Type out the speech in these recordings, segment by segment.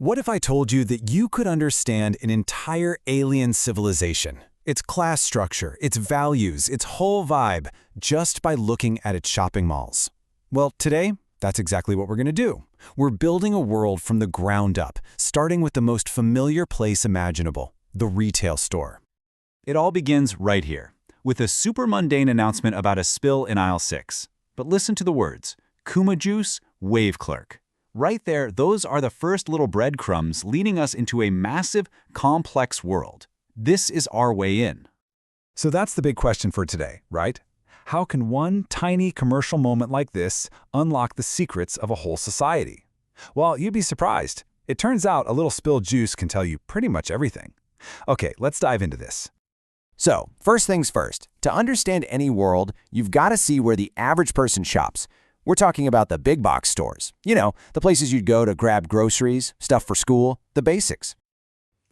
What if I told you that you could understand an entire alien civilization, its class structure, its values, its whole vibe, just by looking at its shopping malls? Well, today, that's exactly what we're going to do. We're building a world from the ground up, starting with the most familiar place imaginable, the retail store. It all begins right here, with a super mundane announcement about a spill in aisle 6. But listen to the words, Kuma Juice, Wave Clerk. Right there, those are the first little breadcrumbs leading us into a massive, complex world. This is our way in. So that's the big question for today, right? How can one tiny commercial moment like this unlock the secrets of a whole society? Well, you'd be surprised. It turns out a little spilled juice can tell you pretty much everything. Okay, let's dive into this. So, first things first, to understand any world, you've got to see where the average person shops. We're talking about the big box stores. You know, the places you'd go to grab groceries, stuff for school, the basics.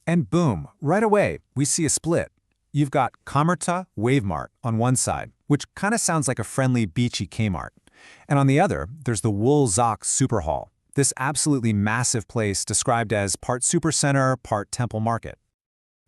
And boom, right away, we see a split. You've got Qhiyarra'Wava Mart on one side, which kind of sounds like a friendly, beachy Kmart. And on the other, there's the Woolzock Super Hall, this absolutely massive place described as part supercenter, part temple market.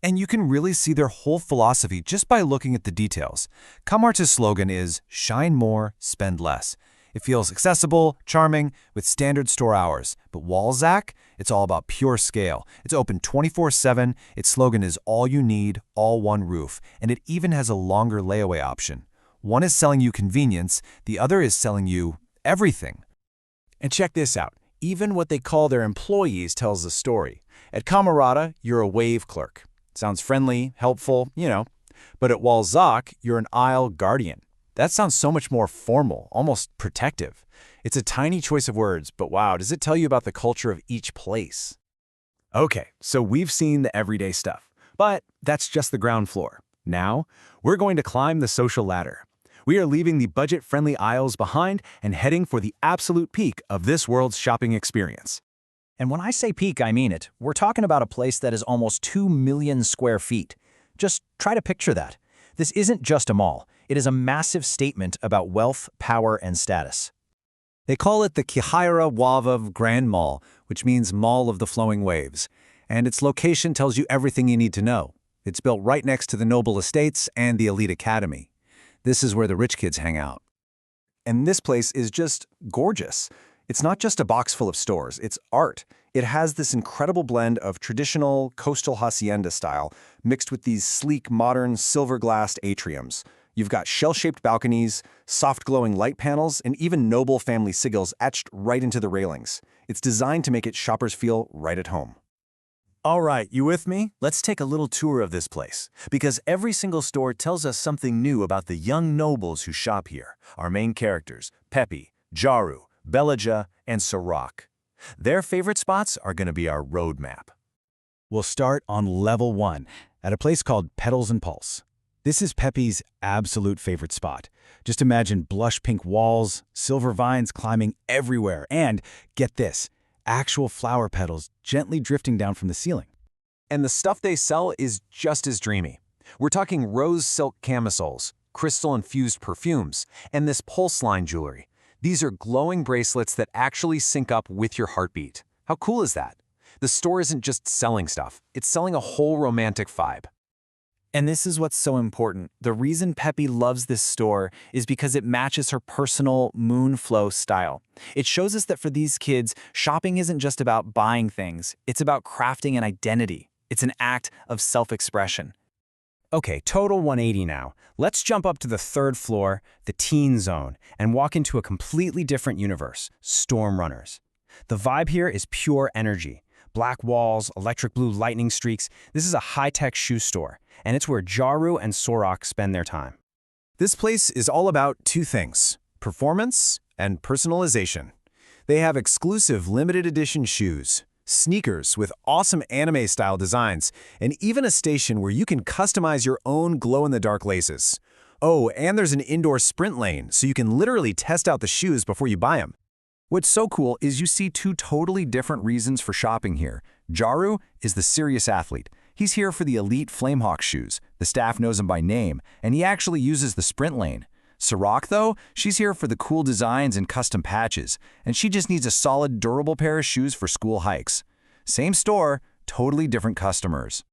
And you can really see their whole philosophy just by looking at the details. Qhiyarra'Wava's slogan is, shine more, spend less. It feels accessible, charming, with standard store hours. But Woolzock, it's all about pure scale. It's open 24/7, its slogan is all you need, all one roof, and it even has a longer layaway option. One is selling you convenience, the other is selling you everything. And check this out, even what they call their employees tells a story. At Qhiyarra'Wava, you're a wave clerk. Sounds friendly, helpful, you know. But at Woolzock, you're an aisle guardian. That sounds so much more formal, almost protective. It's a tiny choice of words, but wow, does it tell you about the culture of each place? Okay, so we've seen the everyday stuff, but that's just the ground floor. Now, we're going to climb the social ladder. We are leaving the budget-friendly aisles behind and heading for the absolute peak of this world's shopping experience. And when I say peak, I mean it. We're talking about a place that is almost 2 million square feet. Just try to picture that. This isn't just a mall. It is a massive statement about wealth, power, and status. They call it the Qhiyarra'Wava Grand Mall, which means Mall of the Flowing Waves. And its location tells you everything you need to know. It's built right next to the Noble Estates and the Elite Academy. This is where the rich kids hang out. And this place is just gorgeous. It's not just a box full of stores, it's art. It has this incredible blend of traditional coastal hacienda style mixed with these sleek, modern, silver-glassed atriums. You've got shell-shaped balconies, soft glowing light panels, and even noble family sigils etched right into the railings. It's designed to make its shoppers feel right at home. All right, you with me? Let's take a little tour of this place, because every single store tells us something new about the young nobles who shop here. Our main characters, Pepe, Jaru, Belija, and Sirach. Their favorite spots are going to be our roadmap. We'll start on level 1, at a place called Petals and Pulse. This is Pepe's absolute favorite spot. Just imagine blush pink walls, silver vines climbing everywhere, and, get this, actual flower petals gently drifting down from the ceiling. And the stuff they sell is just as dreamy. We're talking rose silk camisoles, crystal-infused perfumes, and this pulse line jewelry. These are glowing bracelets that actually sync up with your heartbeat. How cool is that? The store isn't just selling stuff, it's selling a whole romantic vibe. And this is what's so important. The reason Pepe loves this store is because it matches her personal moonflow style. It shows us that for these kids, shopping isn't just about buying things. It's about crafting an identity. It's an act of self-expression. Okay, total 180 now. Let's jump up to the 3rd floor, the teen zone, and walk into a completely different universe, Storm Runners. The vibe here is pure energy. Black walls, electric blue lightning streaks. This is a high-tech shoe store, and it's where Jaru and Sirach spend their time. This place is all about two things, performance and personalization. They have exclusive limited edition shoes, sneakers with awesome anime-style designs, and even a station where you can customize your own glow-in-the-dark laces. Oh, and there's an indoor sprint lane, so you can literally test out the shoes before you buy them. What's so cool is you see two totally different reasons for shopping here. Jaru is the serious athlete. He's here for the elite Flamehawk shoes. The staff knows him by name, and he actually uses the sprint lane. Sirach, though, she's here for the cool designs and custom patches, and she just needs a solid, durable pair of shoes for school hikes. Same store, totally different customers.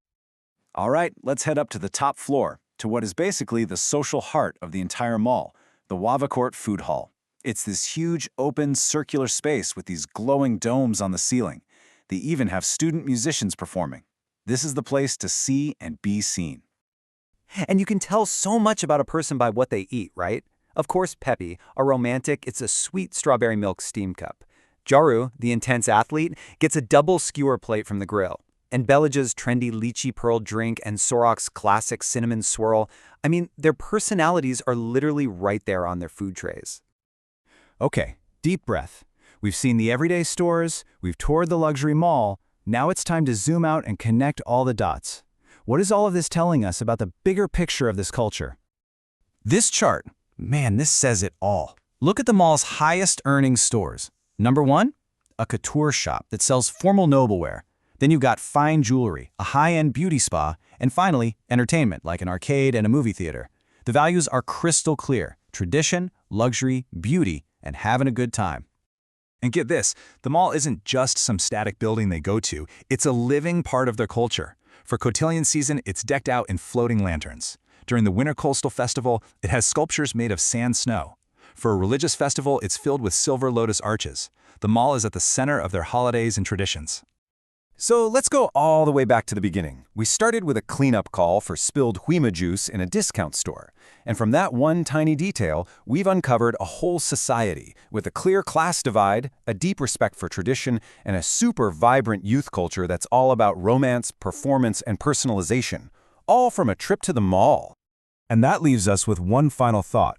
All right, let's head up to the top floor, to what is basically the social heart of the entire mall, the Wava Court Food Hall. It's this huge, open, circular space with these glowing domes on the ceiling. They even have student musicians performing. This is the place to see and be seen. And you can tell so much about a person by what they eat, right? Of course, Peppy, a romantic, it's a sweet strawberry milk steam cup. Jaru, the intense athlete, gets a double skewer plate from the grill. And Belaja's trendy lychee pearl drink and Sorok's classic cinnamon swirl, I mean, their personalities are literally right there on their food trays. Okay, deep breath. We've seen the everyday stores, we've toured the luxury mall, now it's time to zoom out and connect all the dots. What is all of this telling us about the bigger picture of this culture? This chart, man, this says it all. Look at the mall's highest earning stores. Number 1, a couture shop that sells formal nobleware. Then you've got fine jewelry, a high-end beauty spa, and finally, entertainment like an arcade and a movie theater. The values are crystal clear: tradition, luxury, beauty, and having a good time. And get this, the mall isn't just some static building they go to, it's a living part of their culture. For cotillion season, it's decked out in floating lanterns. During the Winter Coastal Festival, it has sculptures made of sand snow. For a religious festival, it's filled with silver lotus arches. The mall is at the center of their holidays and traditions. So let's go all the way back to the beginning. We started with a cleanup call for spilled Huima juice in a discount store. And from that one tiny detail, we've uncovered a whole society with a clear class divide, a deep respect for tradition, and a super vibrant youth culture that's all about romance, performance, and personalization, all from a trip to the mall. And that leaves us with one final thought.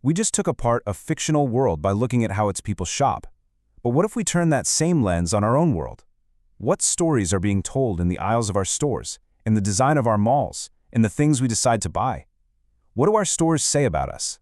We just took apart a fictional world by looking at how its people shop. But what if we turn that same lens on our own world? What stories are being told in the aisles of our stores, in the design of our malls, in the things we decide to buy? What do our stores say about us?